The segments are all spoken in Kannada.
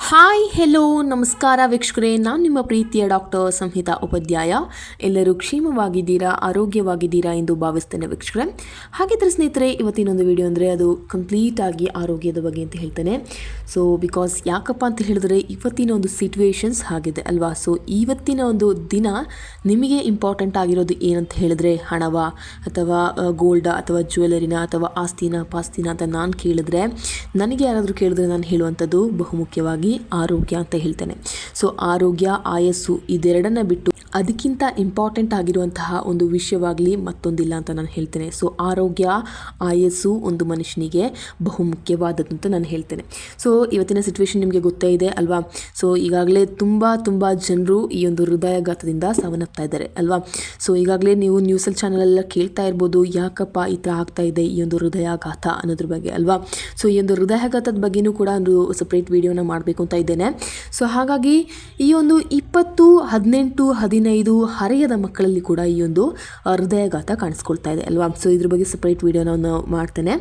ಹಾಯ್ ಹೆಲೋ ನಮಸ್ಕಾರ ವೀಕ್ಷಕರೇ, ನಾನು ನಿಮ್ಮ ಪ್ರೀತಿಯ ಡಾಕ್ಟರ್ ಸಂಹಿತಾ ಉಪಾಧ್ಯಾಯ. ಎಲ್ಲರೂ ಕ್ಷೇಮವಾಗಿದ್ದೀರಾ, ಆರೋಗ್ಯವಾಗಿದ್ದೀರಾ ಎಂದು ಭಾವಿಸ್ತೇನೆ ವೀಕ್ಷಕರೇ. ಹಾಗಿದ್ರೆ ಸ್ನೇಹಿತರೆ, ಇವತ್ತಿನೊಂದು ವಿಡಿಯೋ ಅಂದರೆ ಅದು ಕಂಪ್ಲೀಟ್ ಆಗಿ ಆರೋಗ್ಯದ ಬಗ್ಗೆ ಅಂತ ಹೇಳ್ತೇನೆ. ಸೊ ಬಿಕಾಸ್ ಯಾಕಪ್ಪ ಅಂತ ಹೇಳಿದ್ರೆ ಇವತ್ತಿನ ಒಂದು ಸಿಚುವೇಶನ್ಸ್ ಹಾಗಿದೆ ಅಲ್ವಾ. ಸೊ ಇವತ್ತಿನ ಒಂದು ದಿನ ನಿಮಗೆ ಇಂಪಾರ್ಟೆಂಟ್ ಆಗಿರೋದು ಏನಂತ ಹೇಳಿದ್ರೆ ಹಣವ ಅಥವಾ ಗೋಲ್ಡ ಅಥವಾ ಜ್ಯುವೆಲರಿನ ಅಥವಾ ಆಸ್ತಿನ ಪಾಸ್ತಿನ ಅಂತ ನಾನು ಕೇಳಿದ್ರೆ, ನನಗೆ ಯಾರಾದರೂ ಕೇಳಿದ್ರೆ ನಾನು ಹೇಳುವಂಥದ್ದು ಬಹುಮುಖ್ಯವಾಗಿ ಆರೋಗ್ಯ ಅಂತ ಹೇಳ್ತೇನೆ. ಸೊ ಆರೋಗ್ಯ, ಆಯಸ್ಸು ಇದೆರಡನ್ನ ಬಿಟ್ಟು ಅದಕ್ಕಿಂತ ಇಂಪಾರ್ಟೆಂಟ್ ಆಗಿರುವಂತಹ ಒಂದು ವಿಷಯವಾಗಲಿ ಮತ್ತೊಂದಿಲ್ಲ ಅಂತ ನಾನು ಹೇಳ್ತೇನೆ. ಸೊ ಆರೋಗ್ಯ, ಆಯಸ್ಸು ಒಂದು ಮನುಷ್ಯನಿಗೆ ಬಹುಮುಖ್ಯವಾದದ್ದು ಅಂತ ನಾನು ಹೇಳ್ತೇನೆ. ಸೊ ಇವತ್ತಿನ ಸಿಚುವೇಶನ್ ನಿಮಗೆ ಗೊತ್ತೇ ಇದೆ ಅಲ್ವಾ. ಸೊ ಈಗಾಗಲೇ ತುಂಬ ಜನರು ಈ ಒಂದು ಹೃದಯಾಘಾತದಿಂದ ಸಾವನ್ನಪ್ತಾ ಇದ್ದಾರೆ ಅಲ್ವಾ. ಸೊ ಈಗಾಗಲೇ ನೀವು ನ್ಯೂಸಲ್ಲಿ ಚಾನಲೆಲ್ಲ ಕೇಳ್ತಾ ಇರ್ಬೋದು, ಯಾಕಪ್ಪ ಈ ಥರ ಆಗ್ತಾ ಇದೆ ಈ ಒಂದು ಹೃದಯಾಘಾತ ಅನ್ನೋದ್ರ ಬಗ್ಗೆ ಅಲ್ವಾ. ಸೊ ಈ ಒಂದು ಹೃದಯಾಘಾತದ ಬಗ್ಗೆನೂ ಕೂಡ ಒಂದು ಸಪ್ರೇಟ್ ವಿಡಿಯೋನ ಮಾಡಬೇಕು ಅಂತ ಇದ್ದೇನೆ. ಸೊ ಹಾಗಾಗಿ ಈ ಒಂದು 20, 18, 15 ಹರೆಯದ ಮಕ್ಕಳಲ್ಲಿ ಕೂಡ ಈ ಒಂದು ಹೃದಯಾಘಾತ ಕಾಣಿಸ್ಕೊಳ್ತಾ ಇದೆ ಅಲ್ವಾ. ಸೊ ಇದ್ರ ಬಗ್ಗೆ ಸಪ್ರೇಟ್ ವಿಡಿಯೋನ ಮಾಡ್ತೇನೆ.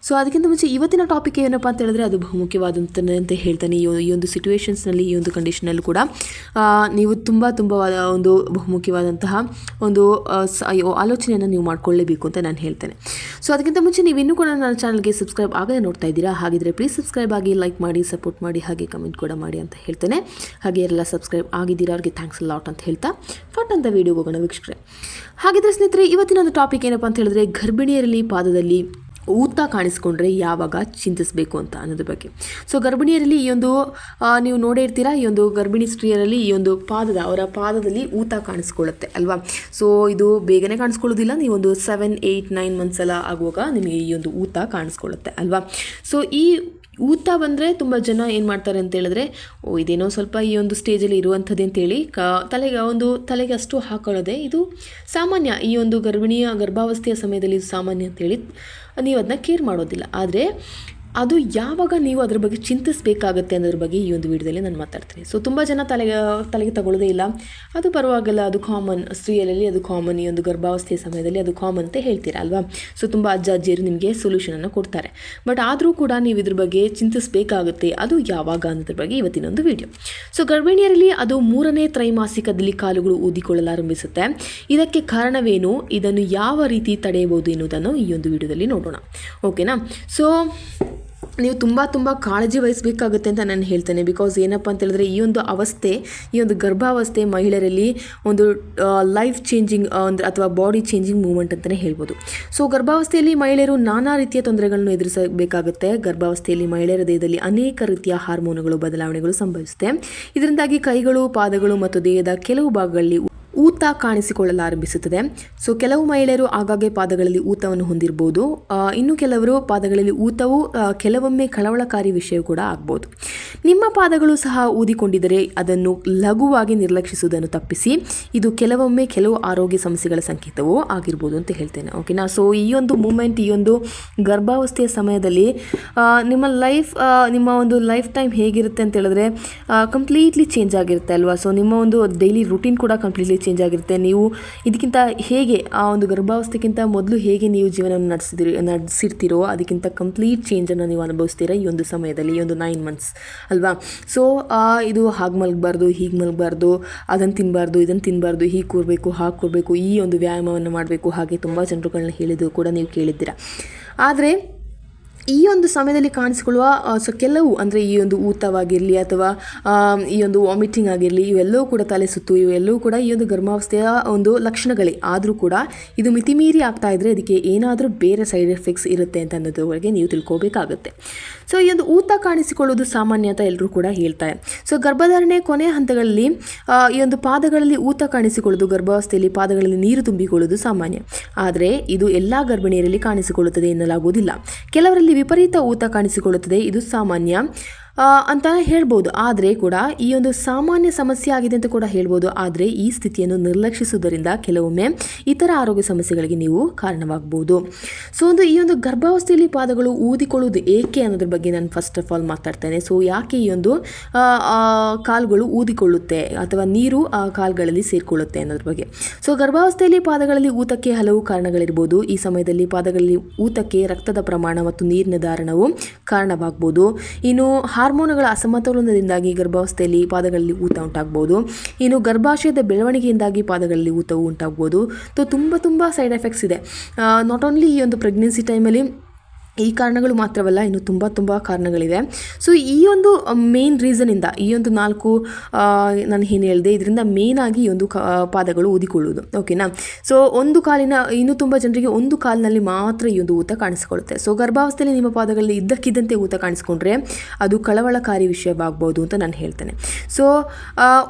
ಸೊ ಅದಕ್ಕಿಂತ ಮುಂಚೆ ಇವತ್ತಿನ ಟಾಪಿಕ್ ಏನಪ್ಪ ಅಂತ ಹೇಳಿದ್ರೆ ಅದು ಬಹುಮುಖ್ಯವಾದಂತ ಅಂತ ಹೇಳ್ತೇನೆ. ಈ ಒಂದು ಸಿಚುವೇಶನ್ಸ್ನಲ್ಲಿ, ಈ ಒಂದು ಕಂಡೀಷನಲ್ಲಿ ಕೂಡ ನೀವು ತುಂಬ ಒಂದು ಬಹುಮುಖ್ಯವಾದಂತಹ ಒಂದು ಆಲೋಚನೆಯನ್ನು ನೀವು ಮಾಡ್ಕೊಳ್ಳೇಬೇಕು ಅಂತ ನಾನು ಹೇಳ್ತೇನೆ. ಸೊ ಅದಕ್ಕಿಂತ ಮುಂಚೆ ನೀವು ಇನ್ನೂ ಕೂಡ ನನ್ನ ಚಾನಲ್ಗೆ ಸಬ್ಸ್ಕ್ರೈಬ್ ಆಗದೆ ನೋಡ್ತಾ ಇದ್ದೀರಾ, ಹಾಗಿದ್ರೆ ಪ್ಲೀಸ್ ಸಬ್ಸ್ಕ್ರೈಬ್ ಆಗಿ, ಲೈಕ್ ಮಾಡಿ, ಸಪೋರ್ಟ್ ಮಾಡಿ, ಹಾಗೆ ಕಮೆಂಟ್ ಕೂಡ ಮಾಡಿ ಅಂತ ಹೇಳ್ತೇನೆ. ಹಾಗೆ ಎಲ್ಲ ಸಬ್ಸ್ಕ್ರೈಬ್ ಆಗಿದ್ದೀರಾ ಅವ್ರಿಗೆ ಥ್ಯಾಂಕ್ಸ್ ಲಾಟ್ ಅಂತ ಹೇಳ್ತಾ ಫಟ್ ಅಂತ ವಿಡಿಯೋಗೆ ಹೋಗೋಣ ವೀಕ್ಷಕರೇ. ಹಾಗಿದ್ರೆ ಸ್ನೇಹಿತರೆ, ಇವತ್ತಿನ ಒಂದು ಟಾಪಿಕ್ ಏನಪ್ಪ ಅಂತ ಹೇಳಿದ್ರೆ ಗರ್ಭಿಣಿಯರಲ್ಲಿ ಪಾದದಲ್ಲಿ ಊತ ಕಾಣಿಸ್ಕೊಂಡ್ರೆ ಯಾವಾಗ ಚಿಂತಿಸಬೇಕು ಅಂತ ಅನ್ನೋದ್ರ ಬಗ್ಗೆ. ಸೊ ಗರ್ಭಿಣಿಯರಲ್ಲಿ ಈ ಒಂದು ನೀವು ನೋಡೇ ಇರ್ತೀರಾ, ಈ ಒಂದು ಗರ್ಭಿಣಿ ಸ್ತ್ರೀಯರಲ್ಲಿ ಈ ಒಂದು ಅವರ ಪಾದದಲ್ಲಿ ಊತ ಕಾಣಿಸ್ಕೊಳ್ಳುತ್ತೆ ಅಲ್ವಾ. ಸೊ ಇದು ಬೇಗನೆ ಕಾಣಿಸ್ಕೊಳ್ಳೋದಿಲ್ಲ, ನೀವು ಒಂದು 7, 8, 9 ಮಂತ್ಸ್ ಎಲ್ಲ ಆಗುವಾಗ ನಿಮಗೆ ಈ ಒಂದು ಊತ ಕಾಣಿಸ್ಕೊಳ್ಳುತ್ತೆ ಅಲ್ವಾ. ಸೊ ಈ ಊತ ಬಂದರೆ ತುಂಬ ಜನ ಏನು ಮಾಡ್ತಾರೆ ಅಂತ ಹೇಳಿದ್ರೆ, ಇದೇನೋ ಸ್ವಲ್ಪ ಈ ಒಂದು ಸ್ಟೇಜಲ್ಲಿ ಇರುವಂಥದ್ದು ಅಂತೇಳಿ ತಲೆಗೆ ಅಷ್ಟು ಹಾಕೊಳ್ಳೋದೆ ಇದು ಸಾಮಾನ್ಯ. ಈ ಒಂದು ಗರ್ಭಾವಸ್ಥೆಯ ಸಮಯದಲ್ಲಿ ಇದು ಸಾಮಾನ್ಯ ಅಂತೇಳಿ ನೀವು ಅದನ್ನ ಕೇರ್ ಮಾಡೋದಿಲ್ಲ. ಆದರೆ ಅದು ಯಾವಾಗ ನೀವು ಅದ್ರ ಬಗ್ಗೆ ಚಿಂತಿಸಬೇಕಾಗತ್ತೆ ಅನ್ನೋದ್ರ ಬಗ್ಗೆ ಈ ಒಂದು ವಿಡಿಯೋದಲ್ಲಿ ನಾನು ಮಾತಾಡ್ತೀನಿ. ಸೊ ತುಂಬ ಜನ ತಲೆಗೆ ತಗೊಳ್ಳೋದೇ ಇಲ್ಲ, ಅದು ಪರವಾಗಿಲ್ಲ, ಅದು ಕಾಮನ್, ಸ್ತ್ರೀಯರಲ್ಲಿ ಅದು ಕಾಮನ್, ಈ ಒಂದು ಗರ್ಭಾವಸ್ಥೆಯ ಸಮಯದಲ್ಲಿ ಅದು ಕಾಮನ್ ಅಂತ ಹೇಳ್ತೀರಾ ಅಲ್ವಾ. ಸೊ ತುಂಬ ಅಜ್ಜಿಯರು ನಿಮಗೆ ಸೊಲ್ಯೂಷನನ್ನು ಕೊಡ್ತಾರೆ. ಬಟ್ ಆದರೂ ಕೂಡ ನೀವು ಇದ್ರ ಬಗ್ಗೆ ಚಿಂತಿಸಬೇಕಾಗುತ್ತೆ, ಅದು ಯಾವಾಗ ಅನ್ನೋದ್ರ ಬಗ್ಗೆ ಇವತ್ತಿನೊಂದು ವಿಡಿಯೋ. ಸೊ ಗರ್ಭಿಣಿಯರಲ್ಲಿ ಅದು 3ನೇ ತ್ರೈಮಾಸಿಕದಲ್ಲಿ ಕಾಲುಗಳು ಊದಿಕೊಳ್ಳಲಾರಂಭಿಸುತ್ತೆ. ಇದಕ್ಕೆ ಕಾರಣವೇನು, ಇದನ್ನು ಯಾವ ರೀತಿ ತಡೆಯಬಹುದು ಎನ್ನುವುದನ್ನು ಈ ಒಂದು ವಿಡಿಯೋದಲ್ಲಿ ನೋಡೋಣ, ಓಕೆನಾ. ಸೊ ನೀವು ತುಂಬ ಕಾಳಜಿ ವಹಿಸಬೇಕಾಗುತ್ತೆ ಅಂತ ನಾನು ಹೇಳ್ತೇನೆ. ಬಿಕಾಸ್ ಏನಪ್ಪ ಅಂತ ಹೇಳಿದ್ರೆ ಈ ಒಂದು ಅವಸ್ಥೆ, ಈ ಒಂದು ಗರ್ಭಾವಸ್ಥೆ ಮಹಿಳೆಯರಲ್ಲಿ ಒಂದು ಲೈಫ್ ಚೇಂಜಿಂಗ್ ಅಥವಾ ಬಾಡಿ ಚೇಂಜಿಂಗ್ ಮೂವ್ಮೆಂಟ್ ಅಂತಲೇ ಹೇಳ್ಬೋದು. ಸೊ ಗರ್ಭಾವಸ್ಥೆಯಲ್ಲಿ ಮಹಿಳೆಯರು ನಾನಾ ರೀತಿಯ ತೊಂದರೆಗಳನ್ನು ಎದುರಿಸಬೇಕಾಗುತ್ತೆ. ಗರ್ಭಾವಸ್ಥೆಯಲ್ಲಿ ಮಹಿಳೆಯರ ದೇಹದಲ್ಲಿ ಅನೇಕ ರೀತಿಯ ಹಾರ್ಮೋನುಗಳು ಬದಲಾವಣೆಗಳು ಸಂಭವಿಸುತ್ತೆ. ಇದರಿಂದಾಗಿ ಕೈಗಳು, ಪಾದಗಳು ಮತ್ತು ದೇಹದ ಕೆಲವು ಭಾಗಗಳಲ್ಲಿ ಊತ ಕಾಣಿಸಿಕೊಳ್ಳಲಾರಂಭಿಸುತ್ತದೆ. ಸೊ ಕೆಲವು ಮಹಿಳೆಯರು ಆಗಾಗ್ಗೆ ಪಾದಗಳಲ್ಲಿ ಊತವನ್ನು ಹೊಂದಿರಬಹುದು, ಇನ್ನು ಕೆಲವರು ಪಾದಗಳಲ್ಲಿ ಊತವು ಕೆಲವೊಮ್ಮೆ ಕಳವಳಕಾರಿ ವಿಷಯ ಕೂಡ ಆಗ್ಬೋದು. ನಿಮ್ಮ ಪಾದಗಳು ಸಹ ಊದಿಕೊಂಡಿದ್ದರೆ ಅದನ್ನು ಲಘುವಾಗಿ ನಿರ್ಲಕ್ಷಿಸುವುದನ್ನು ತಪ್ಪಿಸಿ, ಇದು ಕೆಲವು ಆರೋಗ್ಯ ಸಮಸ್ಯೆಗಳ ಸಂಕೇತವೂ ಆಗಿರ್ಬೋದು ಅಂತ ಹೇಳ್ತೇನೆ, ಓಕೆನಾ. ಸೊ ಈ ಒಂದು ಮೂಮೆಂಟ್, ಈ ಒಂದು ಗರ್ಭಾವಸ್ಥೆಯ ಸಮಯದಲ್ಲಿ ನಿಮ್ಮ ಒಂದು ಲೈಫ್ ಟೈಮ್ ಹೇಗಿರುತ್ತೆ ಅಂತ ಹೇಳಿದ್ರೆ ಕಂಪ್ಲೀಟ್ಲಿ ಚೇಂಜ್ ಆಗಿರುತ್ತೆ ಅಲ್ವಾ. ಸೊ ನಿಮ್ಮ ಒಂದು ಡೈಲಿ ರೂಟೀನ್ ಕೂಡ ಕಂಪ್ಲೀಟ್ಲಿ ಚೇಂಜ್ ಆಗಿರುತ್ತೆ. ನೀವು ಇದಕ್ಕಿಂತ ಹೇಗೆ ಆ ಒಂದು ಗರ್ಭಾವಸ್ಥೆಗಿಂತ ಮೊದಲು ಹೇಗೆ ನೀವು ಜೀವನವನ್ನು ನಡೆಸಿರ್ತೀರೋ ಅದಕ್ಕಿಂತ ಕಂಪ್ಲೀಟ್ ಚೇಂಜನ್ನು ನೀವು ಅನುಭವಿಸ್ತೀರಾ ಈ ಒಂದು ಸಮಯದಲ್ಲಿ, ಈ ಒಂದು 9 ಮಂತ್ಸ್ ಅಲ್ವಾ. ಸೊ ಇದು ಹಾಗೆ ಮಲಗಬಾರ್ದು, ಹೀಗೆ ಮಲಗಬಾರ್ದು, ಅದನ್ನು ತಿನ್ನಬಾರ್ದು, ಇದನ್ನು ತಿನ್ನಬಾರ್ದು, ಹೀಗೆ ಕೂರಬೇಕು, ಹಾಗೆ ಕೂರಬೇಕು, ಈ ಒಂದು ವ್ಯಾಯಾಮವನ್ನು ಮಾಡಬೇಕು, ಹಾಗೆ ತುಂಬ ಜನರುಗಳನ್ನ ಹೇಳಿದ್ದು ಕೂಡ ನೀವು ಕೇಳಿದ್ದೀರಾ. ಆದರೆ ಈ ಒಂದು ಸಮಯದಲ್ಲಿ ಕಾಣಿಸಿಕೊಳ್ಳುವ ಕೆಲವು ಅಂದರೆ ಈ ಒಂದು ಊತವಾಗಿರಲಿ ಅಥವಾ ಈ ಒಂದು ವಾಮಿಟಿಂಗ್ ಆಗಿರಲಿ, ಇವೆಲ್ಲವೂ ಕೂಡ ತಲೆ ಸುತ್ತು, ಇವೆಲ್ಲವೂ ಕೂಡ ಈ ಒಂದು ಗರ್ಭಾವಸ್ಥೆಯ ಒಂದು ಲಕ್ಷಣಗಳೇ. ಆದರೂ ಕೂಡ ಇದು ಮಿತಿಮೀರಿ ಆಗ್ತಾ ಇದ್ದರೆ ಅದಕ್ಕೆ ಏನಾದರೂ ಬೇರೆ ಸೈಡ್ ಎಫೆಕ್ಟ್ಸ್ ಇರುತ್ತೆ ಅಂತ ಅನ್ನೋದ್ರ ಬಗ್ಗೆ ನೀವು ತಿಳ್ಕೋಬೇಕಾಗುತ್ತೆ. ಸೊ ಈ ಒಂದು ಊತ ಕಾಣಿಸಿಕೊಳ್ಳೋದು ಸಾಮಾನ್ಯ ಅಂತ ಎಲ್ಲರೂ ಕೂಡ ಹೇಳ್ತಾರೆ. ಸೊ ಗರ್ಭಧಾರಣೆ ಕೊನೆಯ ಹಂತಗಳಲ್ಲಿ ಈ ಒಂದು ಪಾದಗಳಲ್ಲಿ ಊತ ಕಾಣಿಸಿಕೊಳ್ಳೋದು, ಗರ್ಭಾವಸ್ಥೆಯಲ್ಲಿ ಪಾದಗಳಲ್ಲಿ ನೀರು ತುಂಬಿಕೊಳ್ಳೋದು ಸಾಮಾನ್ಯ. ಆದರೆ ಇದು ಎಲ್ಲ ಗರ್ಭಿಣಿಯರಲ್ಲಿ ಕಾಣಿಸಿಕೊಳ್ಳುತ್ತದೆ ಎನ್ನಲಾಗುವುದಿಲ್ಲ. ಕೆಲವರಲ್ಲಿ ವಿಪರೀತ ಊತ ಕಾಣಿಸಿಕೊಳ್ಳುತ್ತದೆ, ಇದು ಸಾಮಾನ್ಯ ಅಂತ ಹೇಳ್ಬೋದು. ಆದರೆ ಕೂಡ ಈ ಒಂದು ಸಾಮಾನ್ಯ ಸಮಸ್ಯೆ ಆಗಿದೆ ಅಂತ ಕೂಡ ಹೇಳ್ಬೋದು. ಆದರೆ ಈ ಸ್ಥಿತಿಯನ್ನು ನಿರ್ಲಕ್ಷಿಸುವುದರಿಂದ ಕೆಲವೊಮ್ಮೆ ಇತರ ಆರೋಗ್ಯ ಸಮಸ್ಯೆಗಳಿಗೆ ನೀವು ಕಾರಣವಾಗಬಹುದು. ಸೊ ಈ ಒಂದು ಗರ್ಭಾವಸ್ಥೆಯಲ್ಲಿ ಪಾದಗಳು ಊದಿಕೊಳ್ಳುವುದು ಏಕೆ ಅನ್ನೋದ್ರ ಬಗ್ಗೆ ನಾನು ಫಸ್ಟ್ ಆಫ್ ಆಲ್ ಮಾತಾಡ್ತೇನೆ. ಸೊ ಯಾಕೆ ಈ ಒಂದು ಕಾಲುಗಳು ಊದಿಕೊಳ್ಳುತ್ತೆ ಅಥವಾ ನೀರು ಆ ಕಾಲುಗಳಲ್ಲಿ ಸೇರಿಕೊಳ್ಳುತ್ತೆ ಅನ್ನೋದ್ರ ಬಗ್ಗೆ. ಸೊ ಗರ್ಭಾವಸ್ಥೆಯಲ್ಲಿ ಪಾದಗಳಲ್ಲಿ ಊತಕ್ಕೆ ಹಲವು ಕಾರಣಗಳಿರ್ಬೋದು. ಈ ಸಮಯದಲ್ಲಿ ಪಾದಗಳಲ್ಲಿ ಊತಕ್ಕೆ ರಕ್ತದ ಪ್ರಮಾಣ ಮತ್ತು ನೀರಿನ ಧಾರಣವು ಕಾರಣವಾಗಬಹುದು. ಇನ್ನು ಹಾರ್ಮೋನುಗಳ ಅಸಮತೋಲನದಿಂದಾಗಿ ಗರ್ಭಾವಸ್ಥೆಯಲ್ಲಿ ಪಾದಗಳಲ್ಲಿ ಊತ ಉಂಟಾಗ್ಬೋದು. ಇನ್ನು ಗರ್ಭಾಶಯದ ಬೆಳವಣಿಗೆಯಿಂದಾಗಿ ಪಾದಗಳಲ್ಲಿ ಊತವು ಉಂಟಾಗ್ಬೋದು. ತುಂಬ ಸೈಡ್ ಎಫೆಕ್ಟ್ಸ್ ಇದೆ. ನಾಟ್ ಓನ್ಲಿ ಈ ಒಂದು ಪ್ರೆಗ್ನೆನ್ಸಿ ಟೈಮಲ್ಲಿ ಈ ಕಾರಣಗಳು ಮಾತ್ರವಲ್ಲ, ಇನ್ನು ತುಂಬ ಕಾರಣಗಳಿವೆ. ಸೊ ಈ ಒಂದು ಮೇನ್ ರೀಸನಿಂದ ಈ ಒಂದು 4 ನಾನು ಏನು ಹೇಳಿದೆ ಇದರಿಂದ ಮೇನಾಗಿ ಈ ಒಂದು ಪಾದಗಳು ಊದಿಕೊಳ್ಳುವುದು. ಓಕೆನಾ. ಸೊ ಒಂದು ಕಾಲಿನ ಇನ್ನೂ ತುಂಬ ಜನರಿಗೆ ಒಂದು ಕಾಲಿನಲ್ಲಿ ಮಾತ್ರ ಈ ಒಂದು ಊತ ಕಾಣಿಸ್ಕೊಳ್ಳುತ್ತೆ. ಸೊ ಗರ್ಭಾವಸ್ಥೆಯಲ್ಲಿ ನಿಮ್ಮ ಪಾದಗಳಲ್ಲಿ ಇದ್ದಕ್ಕಿದ್ದಂತೆ ಊತ ಕಾಣಿಸ್ಕೊಂಡ್ರೆ ಅದು ಕಳವಳಕಾರಿ ವಿಷಯವಾಗ್ಬೋದು ಅಂತ ನಾನು ಹೇಳ್ತೇನೆ. ಸೊ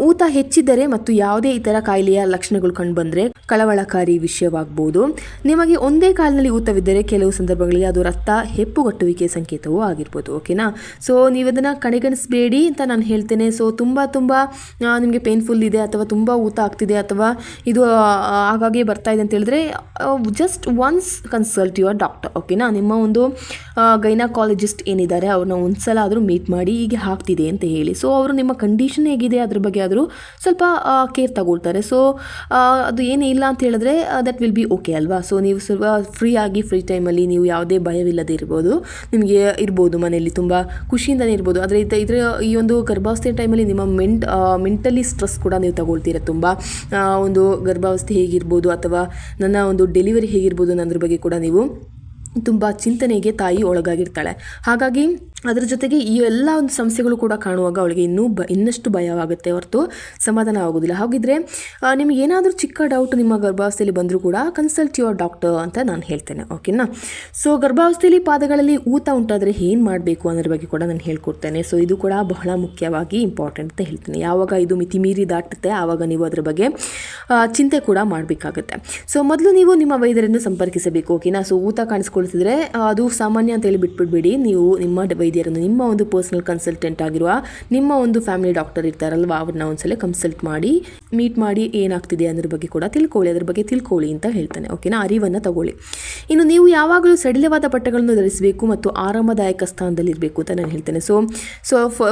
ಊತ ಹೆಚ್ಚಿದ್ದರೆ ಮತ್ತು ಯಾವುದೇ ಇತರ ಕಾಯಿಲೆಯ ಲಕ್ಷಣಗಳು ಕಂಡುಬಂದರೆ ಕಳವಳಕಾರಿ ವಿಷಯವಾಗ್ಬೋದು. ನಿಮಗೆ ಒಂದೇ ಕಾಲಿನಲ್ಲಿ ಊತವಿದ್ದರೆ ಕೆಲವು ಸಂದರ್ಭಗಳಲ್ಲಿ ಅದು ರಕ್ತ ಹೆಪ್ಪುಗಟ್ಟುವಿಕೆ ಸಂಕೇತವೂ ಆಗಿರ್ಬೋದು. ಓಕೆನಾ. ಸೊ ನೀವು ಅದನ್ನು ಕಡೆಗಣಿಸಬೇಡಿ ಅಂತ ನಾನು ಹೇಳ್ತೇನೆ. ಸೊ ತುಂಬ ನಿಮಗೆ ಪೇನ್ಫುಲ್ ಇದೆ ಅಥವಾ ತುಂಬ ಊತ ಆಗ್ತಿದೆ ಅಥವಾ ಇದು ಹಾಗಾಗಿ ಬರ್ತಾ ಇದೆ ಅಂತ ಹೇಳಿದ್ರೆ just once consult your doctor. ಓಕೆನಾ. ನಿಮ್ಮ ಒಂದು ಗೈನಕಾಲಜಿಸ್ಟ್ ಏನಿದ್ದಾರೆ ಅವ್ರನ್ನ ಒಂದ್ಸಲ ಆದರೂ ಮೀಟ್ ಮಾಡಿ ಹೀಗೆ ಆಗ್ತಿದೆ ಅಂತ ಹೇಳಿ. ಸೊ ಅವರು ನಿಮ್ಮ ಕಂಡೀಷನ್ ಹೇಗಿದೆ ಅದ್ರ ಬಗ್ಗೆ ಆದರೂ ಸ್ವಲ್ಪ ಕೇರ್ ತಗೊಳ್ತಾರೆ. ಸೊ ಅದು ಏನೂ ಇಲ್ಲ ಅಂತ ಹೇಳಿದ್ರೆ ದಟ್ ವಿಲ್ ಬಿ ಓಕೆ ಅಲ್ವಾ. ಸೊ ನೀವು ಸ್ವಲ್ಪ ಫ್ರೀ ಟೈಮಲ್ಲಿ ನೀವು ಯಾವುದೇ ಭಯವಿಲ್ಲದೆ ಇರ್ಬೋದು, ನಿಮಗೆ ಇರ್ಬೋದು ಮನೆಯಲ್ಲಿ ತುಂಬ ಖುಷಿಯಿಂದನೇ ಇರ್ಬೋದು. ಆದರೆ ಇದರ ಈ ಒಂದು ಗರ್ಭಾವಸ್ಥೆ ಟೈಮಲ್ಲಿ ನಿಮ್ಮ ಮೆಂಟಲಿ ಸ್ಟ್ರೆಸ್ ಕೂಡ ನೀವು ತಗೊಳ್ತೀರ. ತುಂಬ ಒಂದು ಗರ್ಭಾವಸ್ಥೆ ಹೇಗಿರ್ಬೋದು ಅಥವಾ ನನ್ನ ಒಂದು ಡೆಲಿವರಿ ಹೇಗಿರ್ಬೋದು ಅನ್ನೋದ್ರ ಬಗ್ಗೆ ಕೂಡ ನೀವು ತುಂಬ ಚಿಂತನೆಗೆ ತಾಯಿ ಒಳಗಾಗಿರ್ತಾಳೆ. ಹಾಗಾಗಿ ಅದರ ಜೊತೆಗೆ ಈ ಎಲ್ಲ ಒಂದು ಸಮಸ್ಯೆಗಳು ಕೂಡ ಕಾಣುವಾಗ ಅವಳಿಗೆ ಇನ್ನಷ್ಟು ಭಯವಾಗುತ್ತೆ ಹೊರತು ಸಮಾಧಾನ ಆಗೋದಿಲ್ಲ. ಹಾಗಿದ್ರೆ ನಿಮಗೆ ಏನಾದರೂ ಚಿಕ್ಕ ಡೌಟ್ ನಿಮ್ಮ ಗರ್ಭಾವಸ್ಥೆಯಲ್ಲಿ ಬಂದರೂ ಕೂಡ ಕನ್ಸಲ್ಟ್ ಯುವರ್ ಡಾಕ್ಟರ್ ಅಂತ ನಾನು ಹೇಳ್ತೇನೆ. ಓಕೆನಾ. ಸೊ ಗರ್ಭಾವಸ್ಥೆಯಲ್ಲಿ ಪಾದಗಳಲ್ಲಿ ಊತ ಉಂಟಾದರೆ ಏನು ಮಾಡಬೇಕು ಅನ್ನೋದ್ರ ಬಗ್ಗೆ ಕೂಡ ನಾನು ಹೇಳ್ಕೊಡ್ತೇನೆ. ಸೊ ಇದು ಕೂಡ ಬಹಳ ಮುಖ್ಯವಾಗಿ ಇಂಪಾರ್ಟೆಂಟ್ ಅಂತ ಹೇಳ್ತೇನೆ. ಯಾವಾಗ ಇದು ಮಿತಿಮೀರಿ ದಾಟುತ್ತೆ ಆವಾಗ ನೀವು ಅದರ ಬಗ್ಗೆ ಚಿಂತೆ ಕೂಡ ಮಾಡಬೇಕಾಗುತ್ತೆ. ಸೊ ಮೊದಲು ನೀವು ನಿಮ್ಮ ವೈದ್ಯರನ್ನು ಸಂಪರ್ಕಿಸಬೇಕು. ಓಕೆನಾ. ಸೊ ಊತ ಕಾಣಿಸ್ಕೊಳ್ತಿದ್ರೆ ಅದು ಸಾಮಾನ್ಯ ಅಂತ ಹೇಳಿ ಬಿಟ್ಬಿಡ್ಬೇಡಿ. ನೀವು ನಿಮ್ಮ ವೈದ್ಯರನ್ನು, ನಿಮ್ಮ ಒಂದು ಪರ್ಸನಲ್ ಕನ್ಸಲ್ಟೆಂಟ್ ಆಗಿರುವ ನಿಮ್ಮ ಒಂದು ಫ್ಯಾಮಿಲಿ ಡಾಕ್ಟರ್ ಇರ್ತಾರಲ್ವ ಅವ್ರನ್ನ ಒಂದ್ಸಲ ಕನ್ಸಲ್ಟ್ ಮಾಡಿ ಮೀಟ್ ಮಾಡಿ ಏನಾಗ್ತಿದೆ ಅನ್ನೋದ್ರ ಬಗ್ಗೆ ಕೂಡ ಅದ್ರ ಬಗ್ಗೆ ತಿಳ್ಕೊಳ್ಳಿ ಅಂತ ಹೇಳ್ತಾನೆ. ಓಕೆನಾ. ಅರಿವನ್ನು ತಗೊಳ್ಳಿ. ಇನ್ನು ನೀವು ಯಾವಾಗಲೂ ಸಡಿಲವಾದ ಬಟ್ಟೆಗಳನ್ನು ಧರಿಸಬೇಕು ಮತ್ತು ಆರಾಮದಾಯಕ ಸ್ಥಾನದಲ್ಲಿರಬೇಕು ಅಂತ ನಾನು ಹೇಳ್ತೇನೆ. ಸೊ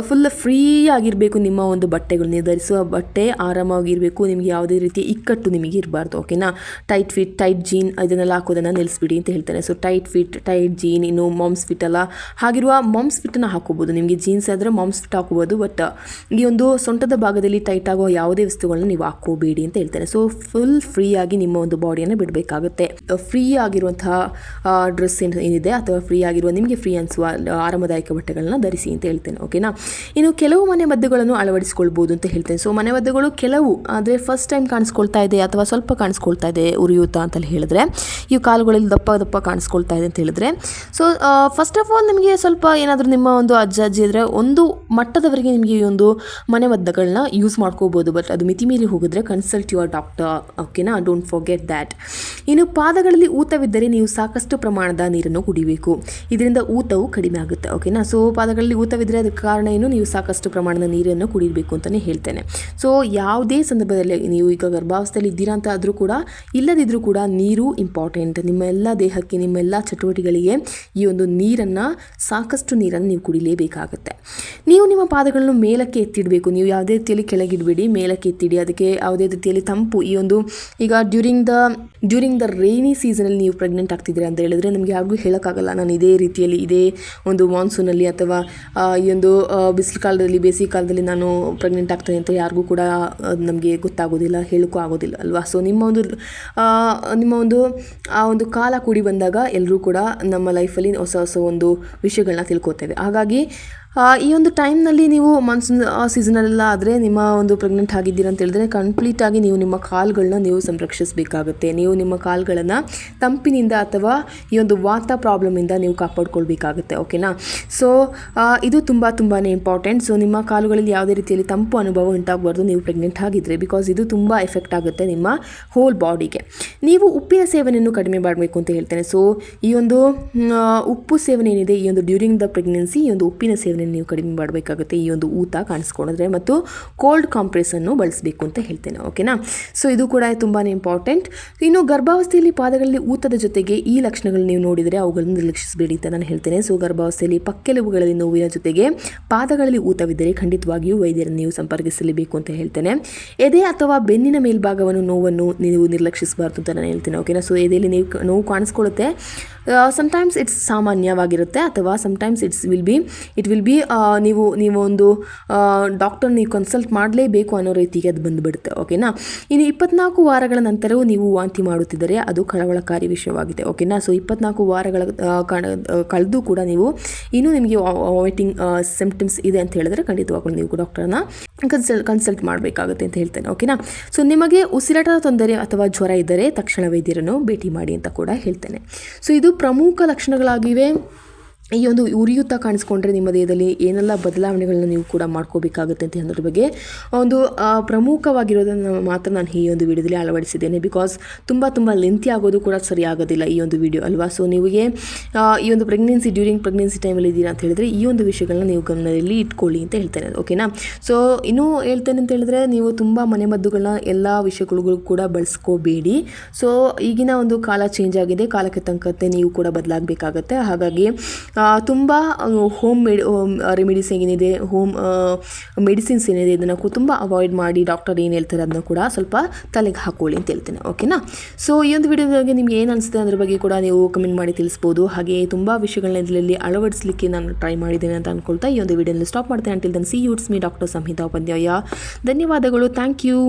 ಫುಲ್ ಫ್ರೀ ಆಗಿರಬೇಕು ನಿಮ್ಮ ಒಂದು ಬಟ್ಟೆಗಳು. ನೀವು ಧರಿಸುವ ಬಟ್ಟೆ ಆರಾಮಾಗಿರಬೇಕು. ನಿಮಗೆ ಯಾವುದೇ ರೀತಿಯ ಇಕ್ಕಟ್ಟು ನಿಮಗೆ ಇರಬಾರ್ದು. ಓಕೆನಾ. ಟೈಟ್ ಫಿಟ್, ಟೈಟ್ ಜೀನ್ ಇದನ್ನೆಲ್ಲ ಹಾಕೋದನ್ನು ನಿಲ್ಲಿಸ್ಬಿಡಿ ಅಂತ ಹೇಳ್ತೇನೆ. So tight fit, tight jean, ಇನ್ನು ಮಾಮ್ಸ್ ಫಿಟ್ ಅಲ್ಲ ಹಾಗಿರುವ ಮಾಮ್ಸ್ ಫಿಟ್ಟನ್ನು ಹಾಕೋಬೋದು. ನಿಮಗೆ ಜೀನ್ಸ್ ಆದರೆ ಮಾಮ್ಸ್ ಫಿಟ್ ಹಾಕೋಬೋದು. ಬಟ್ ಈ ಒಂದು ಸೊಂಟದ ಭಾಗದಲ್ಲಿ ಟೈಟ್ ಆಗೋ ಯಾವುದೇ ವಸ್ತುಗಳನ್ನ ನೀವು ಹಾಕೋಬೇಡಿ ಅಂತ ಹೇಳ್ತೇನೆ. ಸೊ ಫುಲ್ ಫ್ರೀ ಆಗಿ ನಿಮ್ಮ ಒಂದು ಬಾಡಿಯನ್ನು ಬಿಡಬೇಕಾಗುತ್ತೆ. ಫ್ರೀ ಆಗಿರುವಂತಹ ಡ್ರೆಸ್ ಏನಿದೆ ಅಥವಾ ಫ್ರೀ ಆಗಿರುವ ನಿಮಗೆ ಫ್ರೀ ಅನಿಸುವ ಆರಾಮದಾಯಕ ಬಟ್ಟೆಗಳನ್ನ ಧರಿಸಿ ಅಂತ ಹೇಳ್ತೇನೆ. ಓಕೆನಾ. ಇನ್ನು ಕೆಲವು ಮನೆಮದ್ದುಗಳನ್ನು ಅಳವಡಿಸಿಕೊಳ್ಬೋದು ಅಂತ ಹೇಳ್ತೇನೆ. ಸೊ ಮನೆಮದ್ದುಗಳು ಕೆಲವು ಆದರೆ ಫಸ್ಟ್ ಟೈಮ್ ಕಾಣಿಸ್ಕೊಳ್ತಾ ಇದೆ ಅಥವಾ ಸ್ವಲ್ಪ ಕಾಣಿಸ್ಕೊಳ್ತಾ ಇದೆ ಉರಿಯೂತ ಅಂತ ಹೇಳಿದ್ರೆ, ಈ ಕಾಲುಗಳಲ್ಲಿ ದಪ್ಪ ಕಾಣಿಸ್ಕೊಳ್ತಾ ಇದೆ ಅಂತ ಹೇಳಿದ್ರೆ, ಸೊ ಫಸ್ಟ್ ಆಫ್ ಆಲ್ ನಿಮಗೆ ಸ್ವಲ್ಪ ಏನಾದರೂ ನಿಮ್ಮ ಒಂದು ಅಜ್ಜಿ ಇದ್ದರೆ ಒಂದು ಮಟ್ಟದವರೆಗೆ ನಿಮಗೆ ಈ ಒಂದು ಮನೆಮದ್ದುಗಳನ್ನ ಯೂಸ್ ಮಾಡ್ಕೋಬೋದು. ಬಟ್ ಅದು ಮಿತಿಮೀರಿ ಹೋಗಿದ್ರೆ ಕನ್ಸಲ್ಟ್ ಯುವರ್ ಡಾಕ್ಟರ್. ಓಕೆನಾ. Don't forget that. ಇನ್ನು ಪಾದಗಳಲ್ಲಿ ಊತವಿದ್ದರೆ ನೀವು ಸಾಕಷ್ಟು ಪ್ರಮಾಣದ ನೀರನ್ನು ಕುಡಿಬೇಕು. ಇದರಿಂದ ಊತವು ಕಡಿಮೆ ಆಗುತ್ತೆ. ಓಕೆನಾ. ಸೊ ಪಾದಗಳಲ್ಲಿ ಊತವಿದ್ದರೆ ಅದಕ್ಕೆ ಕಾರಣ ಏನು, ನೀವು ಸಾಕಷ್ಟು ಪ್ರಮಾಣದ ನೀರನ್ನು ಕುಡಿಯಬೇಕು ಅಂತಲೇ ಹೇಳ್ತೇನೆ. ಸೊ ಯಾವುದೇ ಸಂದರ್ಭದಲ್ಲಿ ನೀವು ಈಗ ಗರ್ಭಾವಸ್ಥೆಯಲ್ಲಿ ಇದ್ದೀರಾ ಅಂತ ಆದರೂ ಕೂಡ ಇಲ್ಲದಿದ್ದರೂ ಕೂಡ ನೀರು ಇಂಪಾರ್ಟೆಂಟ್. ನಿಮ್ಮ ಎಲ್ಲ ದೇಹಕ್ಕೆ, ನಿಮ್ಮೆಲ್ಲ ಚಟುವಟಿಕೆಗಳಿಗೆ ಈ ಒಂದು ಸಾಕಷ್ಟು ನೀರನ್ನು ನೀವು ಕುಡಿಲೇಬೇಕಾಗುತ್ತೆ. ನೀವು ನಿಮ್ಮ ಪಾದಗಳನ್ನು ಮೇಲಕ್ಕೆ ಎತ್ತಿಡಬೇಕು. ನೀವು ಯಾವುದೇ ರೀತಿಯಲ್ಲಿ ಕೆಳಗಿಡಬೇಡಿ, ಮೇಲಕ್ಕೆ ಎತ್ತಿಡಿ. ಅದಕ್ಕೆ ಯಾವುದೇ ರೀತಿಯಲ್ಲಿ ತಂಪು ಈ ಒಂದು ಈಗ ಡ್ಯೂರಿಂಗ್ ದ ರೈನಿ ಸೀಸನಲ್ಲಿ ನೀವು ಪ್ರೆಗ್ನೆಂಟ್ ಆಗ್ತಿದ್ದೀರಾ ಅಂತ ಹೇಳಿದ್ರೆ ನಮಗೆ ಯಾರಿಗೂ ಹೇಳೋಕ್ಕಾಗಲ್ಲ. ನಾನು ಇದೇ ರೀತಿಯಲ್ಲಿ ಇದೇ ಒಂದು ಮಾನ್ಸೂನಲ್ಲಿ ಅಥವಾ ಈ ಒಂದು ಬಿಸಿಲು ಕಾಲದಲ್ಲಿ, ಬೇಸಿಗೆ ಕಾಲದಲ್ಲಿ ನಾನು ಪ್ರೆಗ್ನೆಂಟ್ ಆಗ್ತೇನೆ ಅಂತ ಯಾರಿಗೂ ಕೂಡ ನಮಗೆ ಗೊತ್ತಾಗೋದಿಲ್ಲ, ಹೇಳೋಕ್ಕೂ ಆಗೋದಿಲ್ಲ ಅಲ್ವಾ. ಸೊ ನಿಮ್ಮ ಒಂದು ಆ ಒಂದು ಕಾಲ ಕೂಡಿ ಬಂದಾಗ ಎಲ್ಲರೂ ಕೂಡ ನಮ್ಮ ಲೈಫಲ್ಲಿ ಹೊಸ ಒಂದು ವಿಷಯಗಳನ್ನ ತಿಳ್ಕೊತೇವೆ. ಹಾಗಾಗಿ ಈ ಒಂದು ಟೈಮ್ನಲ್ಲಿ ನೀವು ಮಾನ್ಸೂನ್ ಸೀಸನಲ್ಲೆಲ್ಲ ಆದರೆ ನಿಮ್ಮ ಒಂದು ಪ್ರೆಗ್ನೆಂಟ್ ಆಗಿದ್ದೀರಾ ಅಂತ ಹೇಳಿದ್ರೆ ಕಂಪ್ಲೀಟಾಗಿ ನೀವು ನಿಮ್ಮ ಕಾಲುಗಳನ್ನ ನೀವು ಸಂರಕ್ಷಿಸಬೇಕಾಗುತ್ತೆ. ನೀವು ನಿಮ್ಮ ಕಾಲುಗಳನ್ನು ತಂಪಿನಿಂದ ಅಥವಾ ಈ ಒಂದು ವಾತ ಪ್ರಾಬ್ಲಮಿಂದ ನೀವು ಕಾಪಾಡ್ಕೊಳ್ಬೇಕಾಗುತ್ತೆ. ಓಕೆನಾ. ಸೊ ಇದು ತುಂಬಾ ಇಂಪಾರ್ಟೆಂಟ್. ಸೊ ನಿಮ್ಮ ಕಾಲುಗಳಲ್ಲಿ ಯಾವುದೇ ರೀತಿಯಲ್ಲಿ ತಂಪು ಅನುಭವ ಉಂಟಾಗಬಾರ್ದು ನೀವು ಪ್ರೆಗ್ನೆಂಟ್ ಆಗಿದ್ದರೆ, ಬಿಕಾಸ್ ಇದು ತುಂಬ ಎಫೆಕ್ಟ್ ಆಗುತ್ತೆ ನಿಮ್ಮ ಹೋಲ್ ಬಾಡಿಗೆ. ನೀವು ಉಪ್ಪಿನ ಸೇವನೆಯನ್ನು ಕಡಿಮೆ ಮಾಡಬೇಕು ಅಂತ ಹೇಳ್ತೇನೆ. ಸೊ ಈ ಒಂದು ಉಪ್ಪು ಸೇವನೆ ಏನಿದೆ, ಈ ಒಂದು ಡ್ಯೂರಿಂಗ್ ದ ಪ್ರೆಗ್ನೆನ್ಸಿ ಈ ಒಂದು ಉಪ್ಪಿನ ಸೇವನೆ ನೀವು ಕಡಿಮೆ ಮಾಡಬೇಕಾಗುತ್ತೆ ಈ ಒಂದು ಊತ ಕಾಣಿಸ್ಕೊಂಡ್ರೆ, ಮತ್ತು ಕೋಲ್ಡ್ ಕಾಂಪ್ರೆಸ್ಸನ್ನು ಬಳಸಬೇಕು ಅಂತ ಹೇಳ್ತೇನೆ. ಓಕೆನಾ. ಸೊ ಇದು ಕೂಡ ತುಂಬಾ ಇಂಪಾರ್ಟೆಂಟ್. ಇನ್ನು ಗರ್ಭಾವಸ್ಥೆಯಲ್ಲಿ ಪಾದಗಳಲ್ಲಿ ಊತದ ಜೊತೆಗೆ ಈ ಲಕ್ಷಣಗಳು ನೀವು ನೋಡಿದರೆ ಅವುಗಳನ್ನು ನಿರ್ಲಕ್ಷಿಸಬೇಡಿ ಅಂತ ನಾನು ಹೇಳ್ತೇನೆ. ಸೊ ಗರ್ಭಾವಸ್ಥೆಯಲ್ಲಿ ಪಕ್ಕೆಲುಬುಗಳಲ್ಲಿ ನೋವಿನ ಜೊತೆಗೆ ಪಾದಗಳಲ್ಲಿ ಊತವಿದ್ದರೆ ಖಂಡಿತವಾಗಿಯೂ ವೈದ್ಯರನ್ನು ನೀವು ಸಂಪರ್ಕಿಸಲೇಬೇಕು ಅಂತ ಹೇಳ್ತೇನೆ. ಎದೆ ಅಥವಾ ಬೆನ್ನಿನ ಮೇಲ್ಭಾಗವನ್ನು ನೋವನ್ನು ನೀವು ನಿರ್ಲಕ್ಷಿಸಬಾರ್ದು ಅಂತ ನಾನು ಹೇಳ್ತೇನೆ. ಓಕೆನಾ. ಸೊ ಎದೆಯಲ್ಲಿ ನೋವು ಕಾಣಿಸ್ಕೊಳ್ಳುತ್ತೆ, ಸಮ್ಟೈಮ್ಸ್ ಇಟ್ಸ್ ಸಾಮಾನ್ಯವಾಗಿರುತ್ತೆ, ಅಥವಾ ಸಮ್ಟೈಮ್ಸ್ ಇಟ್ ವಿಲ್ ಬಿ ನೀವು ಒಂದು ಡಾಕ್ಟರ್ ನೀವು ಕನ್ಸಲ್ಟ್ ಮಾಡಲೇಬೇಕು ಅನ್ನೋ ರೀತಿಗೆ ಅದು ಬಂದುಬಿಡುತ್ತೆ. ಓಕೆನಾ. ಇನ್ನು 24 ವಾರಗಳ ನಂತರವೂ ನೀವು ವಾಂತಿ ಮಾಡುತ್ತಿದ್ದರೆ ಅದು ಕಳವಳಕಾರಿ ವಿಷಯವಾಗಿದೆ. ಓಕೆನಾ. ಸೊ 24 ವಾರಗಳ ಕಳೆದು ಕೂಡ ನೀವು ಇನ್ನೂ ನಿಮಗೆ ವಾಮಿಟಿಂಗ್ ಸಿಂಪ್ಟಮ್ಸ್ ಇದೆ ಅಂತ ಹೇಳಿದ್ರೆ ಖಂಡಿತವಾಗ್ಲೂ ನೀವು ಡಾಕ್ಟರ್ನ ಕನ್ಸಲ್ಟ್ ಮಾಡಬೇಕಾಗುತ್ತೆ ಅಂತ ಹೇಳ್ತೇನೆ. ಓಕೆನಾ. ಸೊ ನಿಮಗೆ ಉಸಿರಾಟದ ತೊಂದರೆ ಅಥವಾ ಜ್ವರ ಇದ್ದರೆ ತಕ್ಷಣ ವೈದ್ಯರನ್ನು ಭೇಟಿ ಮಾಡಿ ಅಂತ ಕೂಡ ಹೇಳ್ತೇನೆ. ಸೊ ಇದು ಪ್ರಮುಖ ಲಕ್ಷಣಗಳಾಗಿವೆ. ಈ ಒಂದು ಉರಿಯುತ್ತಾ ಕಾಣಿಸ್ಕೊಂಡ್ರೆ ನಿಮ್ಮ ದೇಹದಲ್ಲಿ ಏನೆಲ್ಲ ಬದಲಾವಣೆಗಳನ್ನ ನೀವು ಕೂಡ ಮಾಡ್ಕೋಬೇಕಾಗುತ್ತೆ ಅಂತ ಅನ್ನೋದ್ರ ಬಗ್ಗೆ ಒಂದು ಪ್ರಮುಖವಾಗಿರೋದನ್ನು ಮಾತ್ರ ನಾನು ಈ ಒಂದು ವಿಡಿಯೋದಲ್ಲಿ ಅಳವಡಿಸಿದ್ದೇನೆ. ಬಿಕಾಸ್ ತುಂಬ ಲೆಂತಿ ಆಗೋದು ಕೂಡ ಸರಿ ಆಗೋದಿಲ್ಲ ಈ ಒಂದು ವಿಡಿಯೋ ಅಲ್ವಾ. ಸೊ ನಿಮಗೆ ಈ ಒಂದು ಡ್ಯೂರಿಂಗ್ ಪ್ರೆಗ್ನೆನ್ಸಿ ಟೈಮಲ್ಲಿ ಇದ್ದೀರಾ ಅಂತ ಹೇಳಿದ್ರೆ ಈ ಒಂದು ವಿಷಯಗಳನ್ನ ನೀವು ಗಮನದಲ್ಲಿ ಇಟ್ಕೊಳ್ಳಿ ಅಂತ ಹೇಳ್ತೇನೆ. ಓಕೆನಾ. ಸೊ ಇನ್ನೂ ಹೇಳ್ತೇನೆ ಅಂತ ಹೇಳಿದ್ರೆ ನೀವು ತುಂಬ ಮನೆಮದ್ದುಗಳನ್ನ ಎಲ್ಲ ವಿಷಯಗಳಿಗೂ ಕೂಡ ಬಳಸ್ಕೋಬೇಡಿ. ಸೊ ಈಗಿನ ಒಂದು ಕಾಲ ಚೇಂಜ್ ಆಗಿದೆ, ಕಾಲಕ್ಕೆ ತಕ್ಕಂತೆ ನೀವು ಕೂಡ ಬದಲಾಗಬೇಕಾಗತ್ತೆ. ಹಾಗಾಗಿ ತುಂಬ ಹೋಮ್ ರೆಮಿಡೀಸ್ ಏನಿದೆ, ಹೋಮ್ ಮೆಡಿಸಿನ್ಸ್ ಏನಿದೆ ಇದನ್ನು ತುಂಬ ಅವಾಯ್ಡ್ ಮಾಡಿ ಡಾಕ್ಟರ್ ಏನು ಹೇಳ್ತಾರೆ ಅದನ್ನು ಕೂಡ ಸ್ವಲ್ಪ ತಲೆಗೆ ಹಾಕೊಳ್ಳಿ ಅಂತ ಹೇಳ್ತೇನೆ. ಓಕೆನಾ. ಸೊ ಈ ಒಂದು ವಿಡಿಯೋದಾಗೆ ನಿಮ್ಗೆ ಏನು ಅನಿಸುತ್ತೆ ಅದ್ರ ಬಗ್ಗೆ ಕೂಡ ನೀವು ಕಮೆಂಟ್ ಮಾಡಿ ತಿಳಿಸ್ಬೋದು. ಹಾಗೆ ತುಂಬ ವಿಷಯಗಳನ್ನ ಇದರಲ್ಲಿ ಅಳವಡಿಸಲಿಕ್ಕೆ ನಾನು ಟ್ರೈ ಮಾಡಿದ್ದೇನೆ ಅಂತ ಅಂದ್ಕೊಳ್ತಾ ಈ ಒಂದು ವಿಡಿಯೋನ ಸ್ಟಾಪ್ ಮಾಡ್ತೇನೆ. Until then see you, it's me doctor Samhita Upadhyaya. ಧನ್ಯವಾದಗಳು. Thank you.